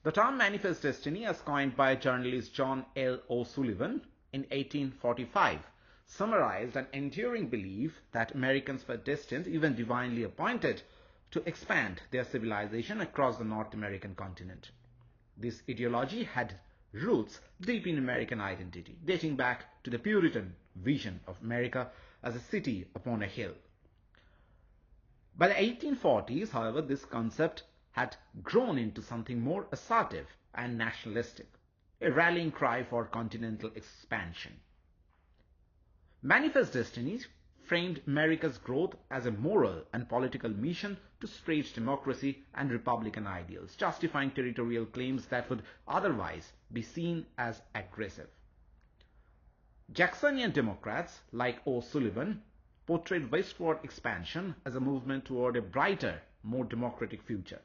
The term manifest destiny, as coined by journalist John L. O'Sullivan in 1845, summarized an enduring belief that Americans were destined, even divinely appointed, to expand their civilization across the North American continent. This ideology had roots deep in American identity, dating back to the Puritan vision of America as a city upon a hill. By the 1840s, however, this concept had grown into something more assertive and nationalistic, a rallying cry for continental expansion. Manifest Destiny framed America's growth as a moral and political mission to spread democracy and republican ideals, justifying territorial claims that would otherwise be seen as aggressive. Jacksonian Democrats like O'Sullivan portrayed westward expansion as a movement toward a brighter, more democratic future.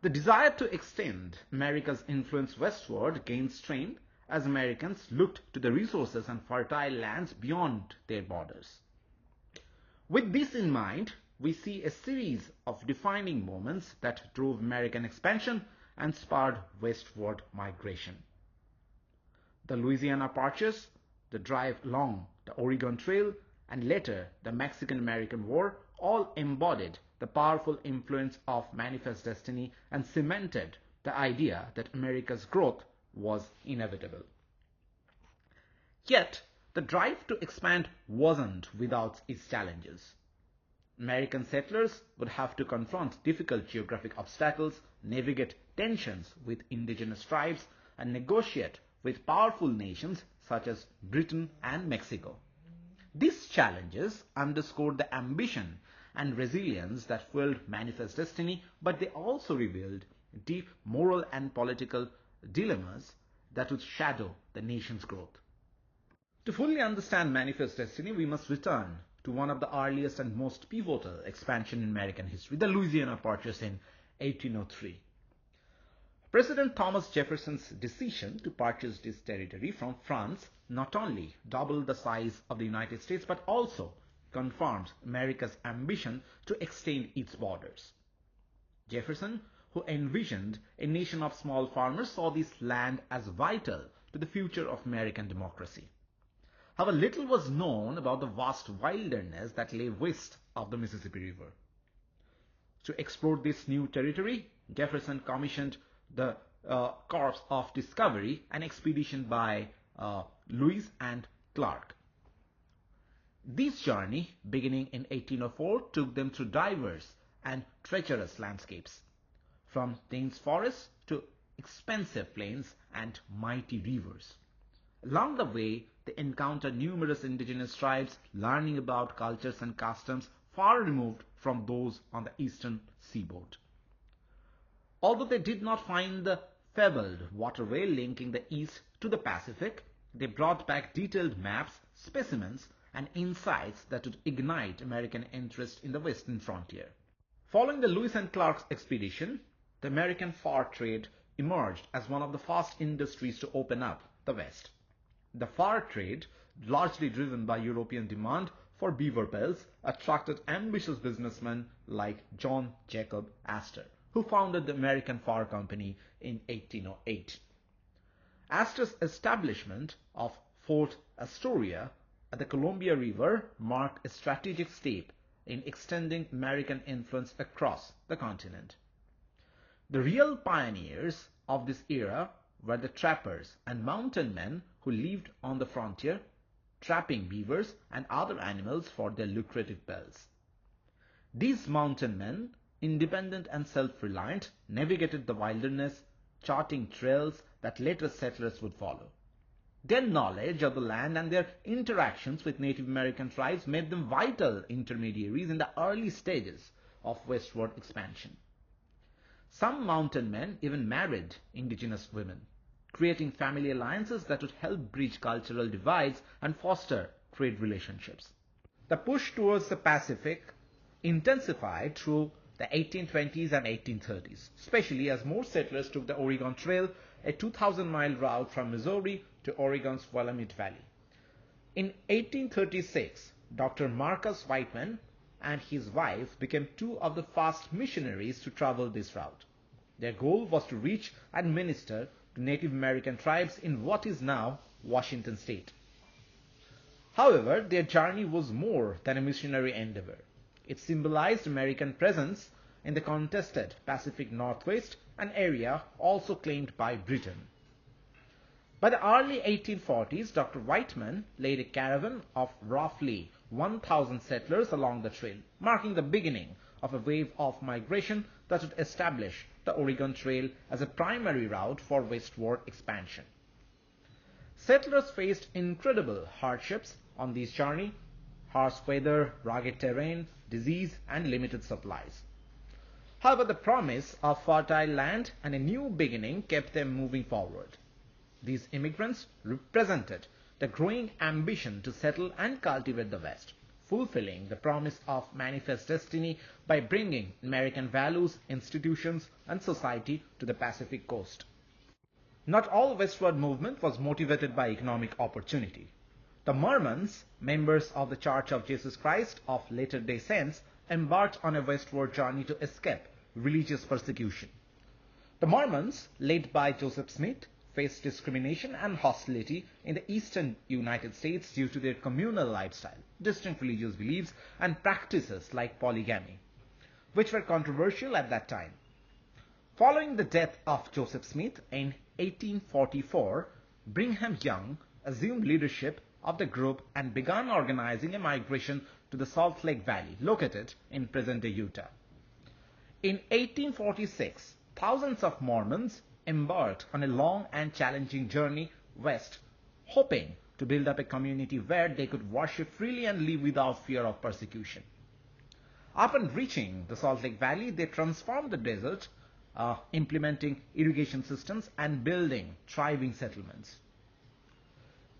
The desire to extend America's influence westward gained strength as Americans looked to the resources and fertile lands beyond their borders. With this in mind, we see a series of defining moments that drove American expansion and spurred westward migration. The Louisiana Purchase, the drive along the Oregon Trail, and later the Mexican-American War all embodied the powerful influence of Manifest Destiny and cemented the idea that America's growth was inevitable. Yet, the drive to expand wasn't without its challenges. American settlers would have to confront difficult geographic obstacles, navigate tensions with indigenous tribes, and negotiate with powerful nations such as Britain and Mexico. These challenges underscored the ambition and resilience that fueled Manifest Destiny, but they also revealed deep moral and political dilemmas that would shadow the nation's growth. To fully understand Manifest Destiny, we must return to one of the earliest and most pivotal expansion in American history, the Louisiana Purchase in 1803. President Thomas Jefferson's decision to purchase this territory from France not only doubled the size of the United States but also confirmed America's ambition to extend its borders. Jefferson, who envisioned a nation of small farmers, saw this land as vital to the future of American democracy. However, little was known about the vast wilderness that lay west of the Mississippi River. To explore this new territory, Jefferson commissioned the Corps of Discovery, an expedition by Lewis and Clark. This journey, beginning in 1804, took them through diverse and treacherous landscapes, from dense forests to expansive plains and mighty rivers. Along the way, they encountered numerous indigenous tribes, learning about cultures and customs far removed from those on the eastern seaboard. Although they did not find the fabled waterway linking the East to the Pacific, they brought back detailed maps, specimens, and insights that would ignite American interest in the western frontier. Following the Lewis and Clark's expedition, the American fur trade emerged as one of the first industries to open up the West. The fur trade, largely driven by European demand for beaver pelts, attracted ambitious businessmen like John Jacob Astor, who founded the American Fur Company in 1808. Astor's establishment of Fort Astoria at the Columbia River marked a strategic step in extending American influence across the continent. The real pioneers of this era were the trappers and mountain men who lived on the frontier, trapping beavers and other animals for their lucrative pelts. These mountain men, independent and self-reliant, navigated the wilderness, charting trails that later settlers would follow. Their knowledge of the land and their interactions with Native American tribes made them vital intermediaries in the early stages of westward expansion. Some mountain men even married indigenous women, creating family alliances that would help bridge cultural divides and foster trade relationships. The push towards the Pacific intensified through the 1820s and 1830s, especially as more settlers took the Oregon Trail, a 2,000-mile route from Missouri to Oregon's Willamette Valley. In 1836, Dr. Marcus Whiteman and his wife became two of the first missionaries to travel this route. Their goal was to reach and minister to Native American tribes in what is now Washington state. However, their journey was more than a missionary endeavor. It symbolized American presence in the contested Pacific Northwest, an area also claimed by Britain. By the early 1840s, Dr. Whiteman led a caravan of roughly 1,000 settlers along the trail, marking the beginning of a wave of migration that would establish the Oregon Trail as a primary route for westward expansion. Settlers faced incredible hardships on this journey: harsh weather, rugged terrain, disease, and limited supplies. However, the promise of fertile land and a new beginning kept them moving forward. These immigrants represented the growing ambition to settle and cultivate the West, fulfilling the promise of manifest destiny by bringing American values, institutions, and society to the Pacific coast. Not all westward movement was motivated by economic opportunity. The Mormons, members of the Church of Jesus Christ of Latter-day Saints, embarked on a westward journey to escape religious persecution. The Mormons, led by Joseph Smith, faced discrimination and hostility in the eastern United States due to their communal lifestyle, distinct religious beliefs, and practices like polygamy, which were controversial at that time. Following the death of Joseph Smith in 1844, Brigham Young assumed leadership of the group and began organizing a migration to the Salt Lake Valley, located in present-day Utah. In 1846, thousands of Mormons embarked on a long and challenging journey west, hoping to build up a community where they could worship freely and live without fear of persecution. Upon reaching the Salt Lake Valley, they transformed the desert, implementing irrigation systems and building thriving settlements.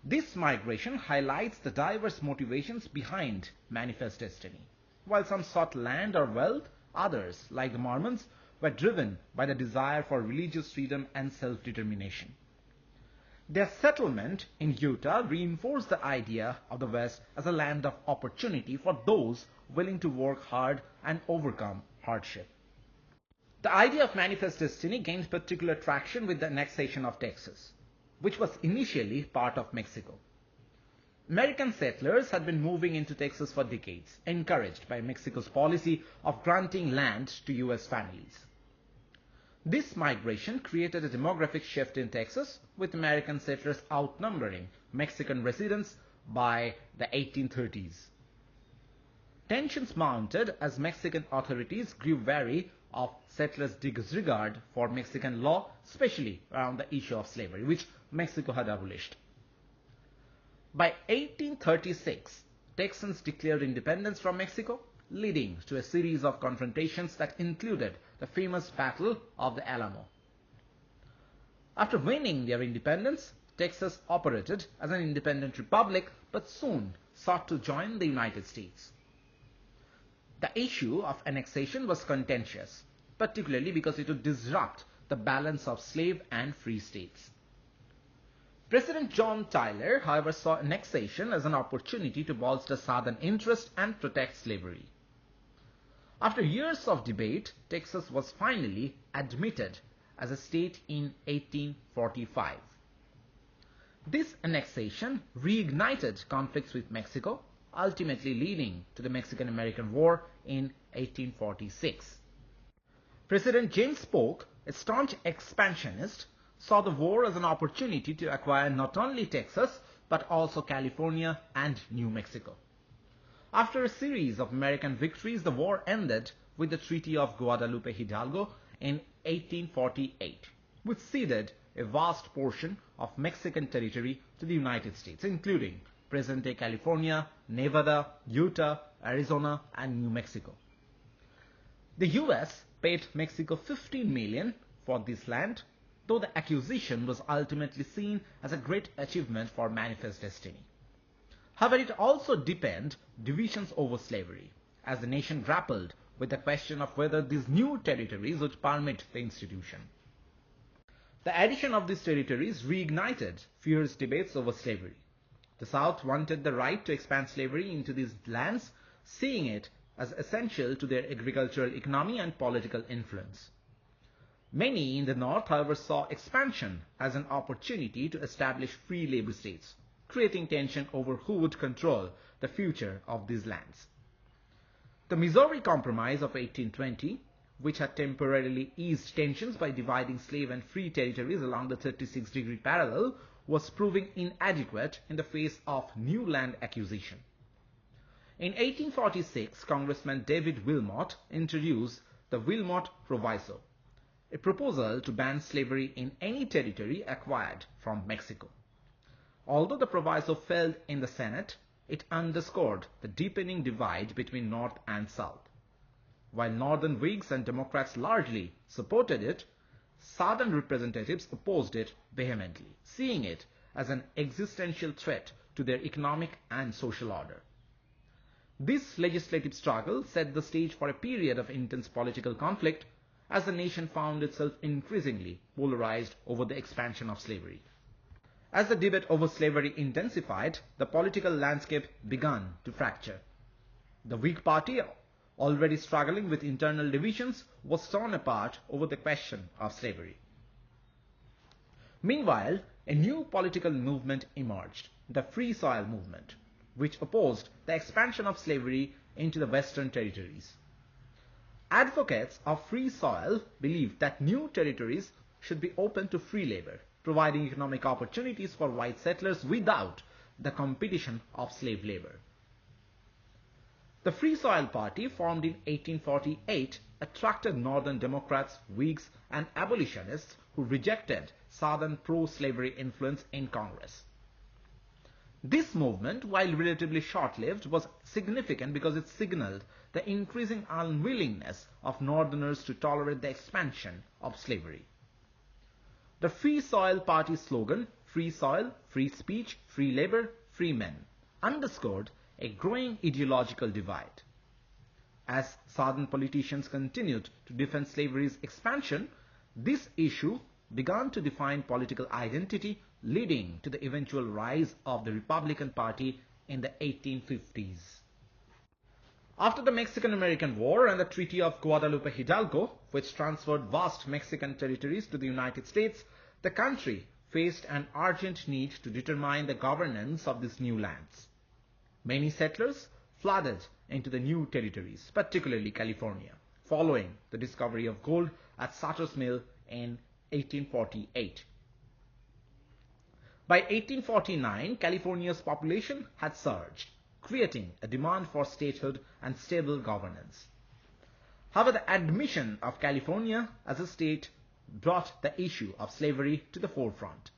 This migration highlights the diverse motivations behind manifest destiny. While some sought land or wealth, others, like the Mormons, were driven by the desire for religious freedom and self-determination. Their settlement in Utah reinforced the idea of the West as a land of opportunity for those willing to work hard and overcome hardship. The idea of manifest destiny gained particular traction with the annexation of Texas, which was initially part of Mexico. American settlers had been moving into Texas for decades, encouraged by Mexico's policy of granting land to U.S. families. This migration created a demographic shift in Texas, with American settlers outnumbering Mexican residents by the 1830s. Tensions mounted as Mexican authorities grew wary of settlers' disregard for Mexican law, especially around the issue of slavery, which Mexico had abolished. By 1836, Texans declared independence from Mexico, leading to a series of confrontations that included the famous Battle of the Alamo. After winning their independence, Texas operated as an independent republic but soon sought to join the United States. The issue of annexation was contentious, particularly because it would disrupt the balance of slave and free states. President John Tyler, however, saw annexation as an opportunity to bolster Southern interest and protect slavery. After years of debate, Texas was finally admitted as a state in 1845. This annexation reignited conflicts with Mexico, ultimately leading to the Mexican-American War in 1846. President James Polk, a staunch expansionist, saw the war as an opportunity to acquire not only Texas, but also California and New Mexico. After a series of American victories, the war ended with the Treaty of Guadalupe Hidalgo in 1848, which ceded a vast portion of Mexican territory to the United States, including present-day California, Nevada, Utah, Arizona, and New Mexico. The US paid Mexico $15 million for this land, though the acquisition was ultimately seen as a great achievement for manifest destiny. However, it also deepened divisions over slavery, as the nation grappled with the question of whether these new territories would permit the institution. The addition of these territories reignited fierce debates over slavery. The South wanted the right to expand slavery into these lands, seeing it as essential to their agricultural economy and political influence. Many in the North, however, saw expansion as an opportunity to establish free labor states, creating tension over who would control the future of these lands. The Missouri Compromise of 1820, which had temporarily eased tensions by dividing slave and free territories along the 36-degree parallel, was proving inadequate in the face of new land acquisition. In 1846, Congressman David Wilmot introduced the Wilmot Proviso, a proposal to ban slavery in any territory acquired from Mexico. Although the proviso failed in the Senate, it underscored the deepening divide between North and South. While Northern Whigs and Democrats largely supported it, Southern representatives opposed it vehemently, seeing it as an existential threat to their economic and social order. This legislative struggle set the stage for a period of intense political conflict as the nation found itself increasingly polarized over the expansion of slavery. As the debate over slavery intensified, the political landscape began to fracture. The Whig Party, already struggling with internal divisions, was torn apart over the question of slavery. Meanwhile, a new political movement emerged, the Free Soil movement, which opposed the expansion of slavery into the Western territories. Advocates of free soil believed that new territories should be open to free labor, providing economic opportunities for white settlers without the competition of slave labor. The Free Soil Party, formed in 1848, attracted Northern Democrats, Whigs, and abolitionists who rejected Southern pro-slavery influence in Congress. This movement, while relatively short-lived, was significant because it signaled the increasing unwillingness of Northerners to tolerate the expansion of slavery. The Free Soil Party's slogan, "Free Soil, Free Speech, Free Labor, Free Men," underscored a growing ideological divide. As Southern politicians continued to defend slavery's expansion, this issue began to define political identity, leading to the eventual rise of the Republican Party in the 1850s. After the Mexican-American War and the Treaty of Guadalupe Hidalgo, which transferred vast Mexican territories to the United States, the country faced an urgent need to determine the governance of these new lands. Many settlers flooded into the new territories, particularly California, following the discovery of gold at Sutter's Mill in 1848. By 1849, California's population had surged, creating a demand for statehood and stable governance. However, the admission of California as a state brought the issue of slavery to the forefront.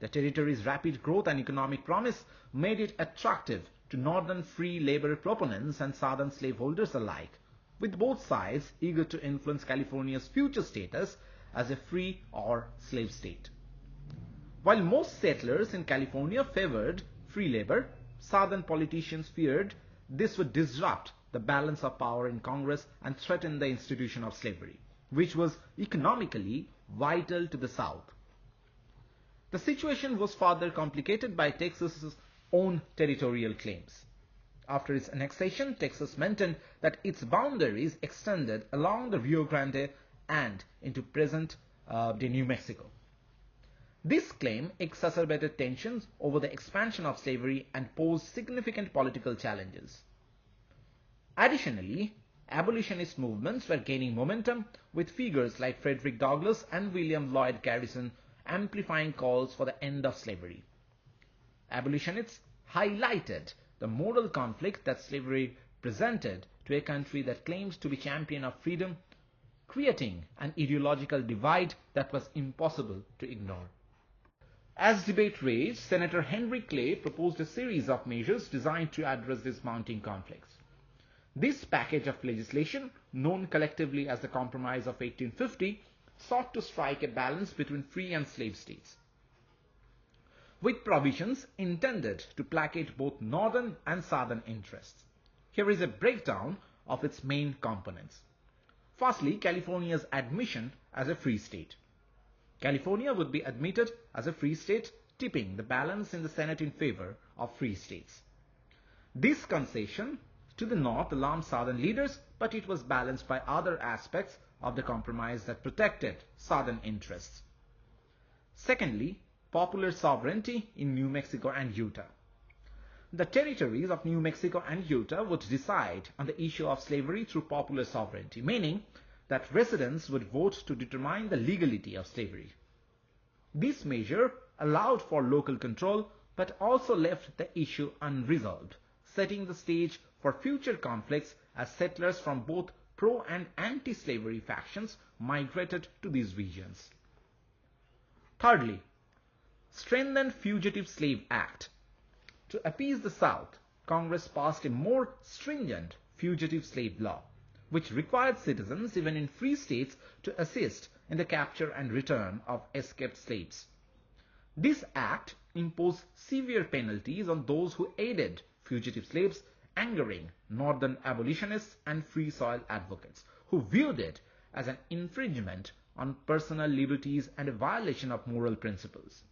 The territory's rapid growth and economic promise made it attractive to Northern free labor proponents and Southern slaveholders alike, with both sides eager to influence California's future status as a free or slave state. While most settlers in California favored free labor, Southern politicians feared this would disrupt the balance of power in Congress and threaten the institution of slavery, which was economically vital to the South. The situation was further complicated by Texas's own territorial claims. After its annexation, Texas maintained that its boundaries extended along the Rio Grande and into present-day New Mexico. This claim exacerbated tensions over the expansion of slavery and posed significant political challenges. Additionally, abolitionist movements were gaining momentum, with figures like Frederick Douglass and William Lloyd Garrison amplifying calls for the end of slavery. Abolitionists highlighted the moral conflict that slavery presented to a country that claims to be champion of freedom, creating an ideological divide that was impossible to ignore. As debate raged, Senator Henry Clay proposed a series of measures designed to address these mounting conflicts. This package of legislation, known collectively as the Compromise of 1850, sought to strike a balance between free and slave states, with provisions intended to placate both northern and southern interests. Here is a breakdown of its main components. Firstly, California's admission as a free state. California would be admitted as a free state, tipping the balance in the Senate in favor of free states. This concession to the north alarmed Southern leaders, but it was balanced by other aspects of the compromise that protected Southern interests. Secondly, popular sovereignty in New Mexico and Utah. The territories of New Mexico and Utah would decide on the issue of slavery through popular sovereignty, meaning that residents would vote to determine the legality of slavery. This measure allowed for local control but also left the issue unresolved, setting the stage for future conflicts as settlers from both pro- and anti-slavery factions migrated to these regions. Thirdly, strengthened Fugitive Slave Act. To appease the South, Congress passed a more stringent fugitive slave law, which required citizens even in free states to assist in the capture and return of escaped slaves. This act imposed severe penalties on those who aided fugitive slaves, angering Northern abolitionists and free soil advocates, who viewed it as an infringement on personal liberties and a violation of moral principles.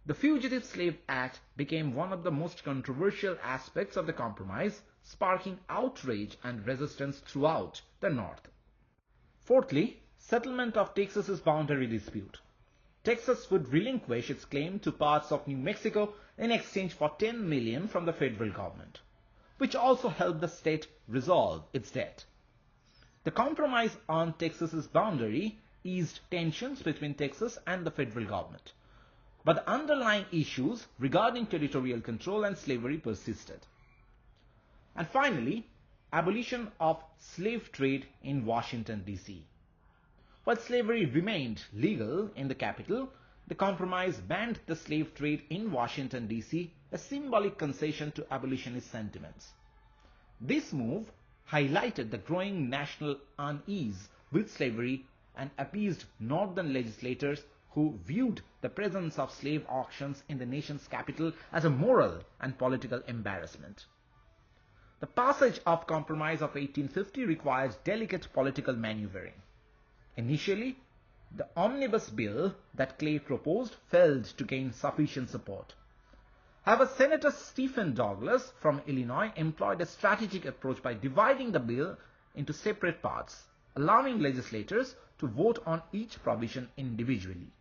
The Fugitive Slave Act became one of the most controversial aspects of the compromise, sparking outrage and resistance throughout the North. Fourthly, settlement of Texas's boundary dispute. Texas would relinquish its claim to parts of New Mexico in exchange for $10 million from the federal government, which also helped the state resolve its debt. The compromise on Texas's boundary eased tensions between Texas and the federal government, but the underlying issues regarding territorial control and slavery persisted. And finally, abolition of slave trade in Washington, D.C. While slavery remained legal in the capital, the compromise banned the slave trade in Washington, D.C., a symbolic concession to abolitionist sentiments. This move highlighted the growing national unease with slavery and appeased Northern legislators who viewed the presence of slave auctions in the nation's capital as a moral and political embarrassment. The passage of Compromise of 1850 required delicate political maneuvering. Initially, the omnibus bill that Clay proposed failed to gain sufficient support. However, Senator Stephen Douglas from Illinois employed a strategic approach by dividing the bill into separate parts, allowing legislators to vote on each provision individually.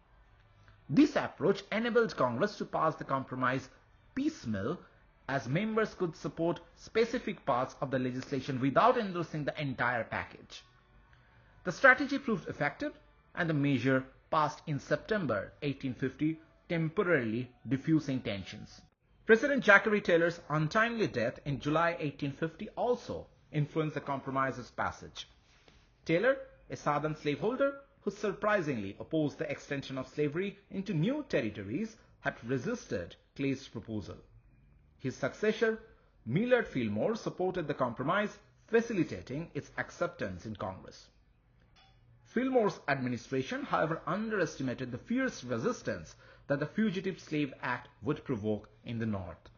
This approach enabled Congress to pass the compromise piecemeal, as members could support specific parts of the legislation without endorsing the entire package. The strategy proved effective, and the measure passed in September 1850, temporarily diffusing tensions. President Zachary Taylor's untimely death in July 1850 also influenced the compromise's passage. Taylor, a Southern slaveholder who surprisingly opposed the extension of slavery into new territories, had resisted Clay's proposal. His successor, Millard Fillmore, supported the compromise, facilitating its acceptance in Congress. Fillmore's administration, however, underestimated the fierce resistance that the Fugitive Slave Act would provoke in the North.